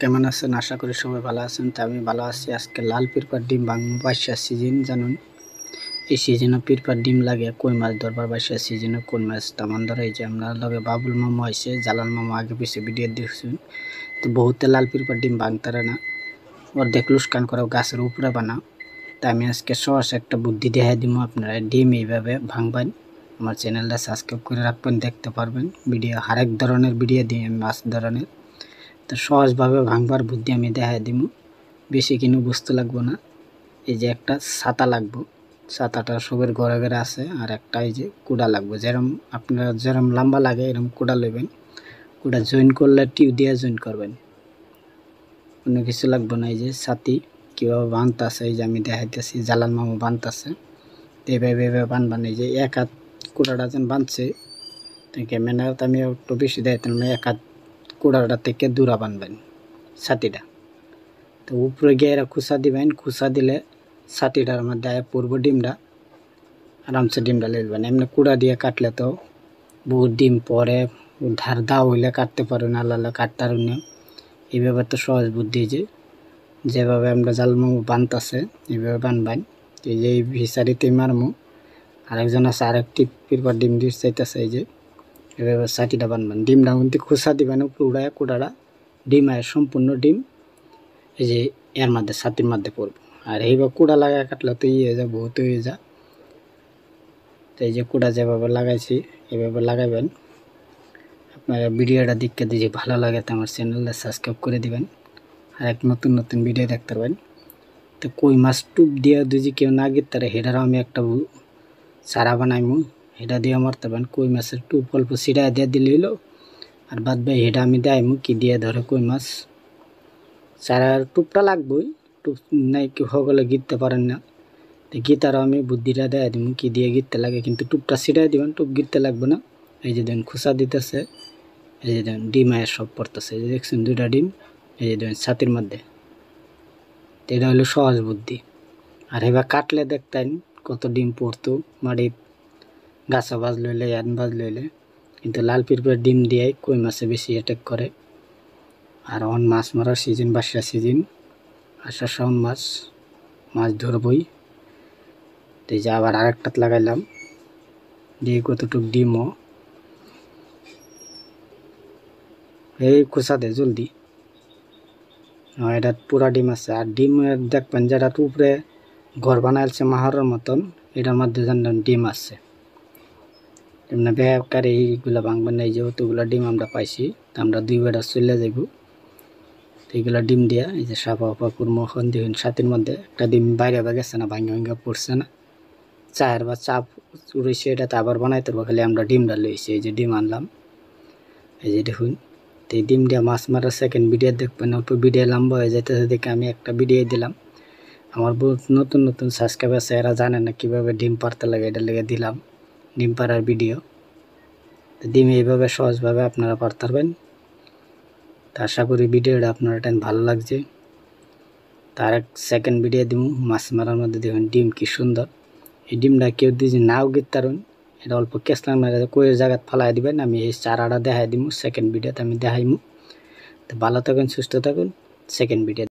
কেমন আছেন? আশা করি সবাই ভালো আছেন। তো আমি ভালো আছি। আজকে লাল পিরপার ডিম ভাঙবো। বাইশার সিজন জানুন, এই সিজনে পিরপার ডিম লাগে কই মাছ ধরবার। বাইশার সিজনে কোন মাছ তেমন ধরে। এই যে আমরা লগে বাবুল মামা হয়েছে, জালাল মামা আগে পিছিয়ে ভিডিও দেখছেন। তো বহুতে লাল পিরপার ডিম ভাঙতারে না, ওর দেখ লুস্কান করে গাছের উপরে বানা। তা আমি আজকে সহজ একটা বুদ্ধি দেখাই দিব, আপনারা ডিম এইভাবে ভাঙবেন। আমার চ্যানেলটা সাবস্ক্রাইব করে রাখবেন, দেখতে পারবেন ভিডিও, হরেক ধরনের ভিডিও দিই আমি, মাছ ধরনের। তো সহজভাবে ভাঙবার বুদ্ধি আমি দেখাই দিব। বেশি কিনে বস্তু লাগবো না। এই যে একটা ছাতা লাগবো, ছাতাটা সবের ঘরে ঘরে আছে। আর একটা এই যে কুড়া লাগবো, যেরকম আপনারা যেরকম লম্বা লাগে এরকম কুড়া নেবেন। কুড়া জয়েন করলে টিউ দিয়ে জয়েন করবেন, কোনো কিছু লাগবে না। এই যে ছাতি কীভাবে বাঁধতেছে, এই যে আমি দেখাইতেছি, জালাল মামা বাঁধতেছে। এইভাবে এইভাবে বানবান। এই যে এক হাত কুড়াটা যেন বাঁধছে, ক্যামেরাতে আমি একটু বেশি দেখাইতাম না। এক হাত কুড়াটা থেকে দূরা বানবেন ছাতিটা। তো উপরে গিয়ে এরা খুসা দিবেন, খুসা দিলে ছাতিটার মধ্যে পূর্ব ডিমটা আরামসে ডিমটা লেলবেন। এমনি কুড়া দিয়ে কাটলে তো বহুত ডিম পরে, ধার দা হইলে কাটতে পারেন, আল্লাহ কাটতে পারেন না। এইভাবে তো সহজ বুদ্ধি, যেভাবে আমরা জালমামু বানতাছে এইভাবে বানবান। এই যে এই ভিসারিতে মারমু, আরেকজন আছে আরেকটি পিরপার ডিম দিয়ে চাইতেছে। এই যে এভাবে ছাতিটা বানবেন। ডিমটা কিন্তু খুসা দিবেন উপরে উড়ায়, কুড়াটা ডিম আয় সম্পূর্ণ ডিম এই যে এর মধ্যে ছাতির মধ্যে পড়বো। আর এইভাবে কুড়া লাগায় কাটলে তো হয়ে যায়, বহুত হয়ে যায়। তো এই যে কুড়া যেভাবে লাগাইছি এভাবে লাগাবেন। আপনারা ভিডিওটা দেখতে যদি ভালো লাগে তো আমার চ্যানেলটা সাবস্ক্রাইব করে দিবেন, আর এক নতুন নতুন ভিডিও দেখতে পারবেন। তো কই মাছ টুপ দিয়ে যদি কেউ না গিয়ে তারা হেডারও আমি একটা চারা বানাইমু, হেডা দিয়ে মারতে পারেন। কই মাছের টুপ অল্প ছিটা দিয়ে দিলে হলো, আর বাদ বাই হেডা আমি দেয়মু কি দিয়ে ধরে কই মাছ। চারার টুপটা লাগবেই, টুপ নাই কি সকলে গিরতে পারেন না, তো গীতারও আমি বুদ্ধিটা দেয় দিব কি দিয়ে গিরতে লাগে, কিন্তু টুপটা ছিটাই দিবেন, টুপ গিরতে লাগবে না। এই যে দেখুন খুসা দিতেছে, এই যে দেখুন ডিম আয়ের সব পড়তেছে, এই যে দেখছেন দুইটা ডিম এই যে দেখুন ছাতির মধ্যে। তো এটা হলো সহজ বুদ্ধি। আর এবার কাটলে দেখতেন কত ডিম পড়তো মাটি, গাছা বাজ লইলে ইয়ান বাজ লইলে। কিন্তু লাল পিরপের ডিম দিয়ে কই মাছে বেশি অ্যাটাক করে। আর অন মাছ মারার সিজন, বাসা সিজন, আষাঢ় শ্রাবণ মাছ মাছ ধরবই। তো এই যে আবার আরেকটাত লাগাইলাম, দিয়ে কতটুক ডিমও এই কুচা দে জলদি। এটা পুরা ডিম আছে। আর ডিম দেখবেন যেটা উপরে ঘর বানাইছে মাহারের মতন, এটার মধ্যে জানলেন ডিম আছে। এমনি বেকার এইগুলো ভাঙবেন না। এই যে অতগুলো ডিম আমরা পাইছি, আমরা 2 বেড়া চলে যাব। তো এইগুলো ডিম দিয়া এই যে সাপা পাপুর মখন দেখুন ছাতির মধ্যে একটা ডিম বাইরে গেছে না, ভাঙা ভাঙা পড়ছে না, চায়ের বা চাপ উড়েছে। এটাতে আবার বানাইতে পারবো, খালি আমরা ডিমটা লইছি। এই যে ডিম আনলাম, এই যে দেখুন। তো এই ডিম দিয়ে মাছ মারার সেকেন্ড ভিডিও দেখবেন, অল্প ভিডিও লম্বা হয়ে যেতেছে দেখে আমি একটা ভিডিও দিলাম। আমার বহুত নতুন নতুন সাবস্ক্রাইব আছে, এরা জানে না কীভাবে ডিম পারতে লাগে, এটা লেগে দিলাম ডিম পাড়ার ভিডিও। তো ডিম এইভাবে সহজভাবে আপনারা পারতে পারবেন। তো আশা করি ভিডিওটা আপনার ভালো লাগছে। তার এক সেকেন্ড ভিডিও দিব মাছ মারার মধ্যে, দেখুন ডিম কি সুন্দর। এই ডিমটা কেউ যদি নাও গিরতারুন, এটা অল্প কেসলাম মেরে কয়ের জায়গায় ফালাই দিবেন। আমি এই চারাটা দেখাই দিব সেকেন্ড ভিডিওতে, আমি দেখাইমু। তো ভালো থাকুন, সুস্থ থাকুন। Second video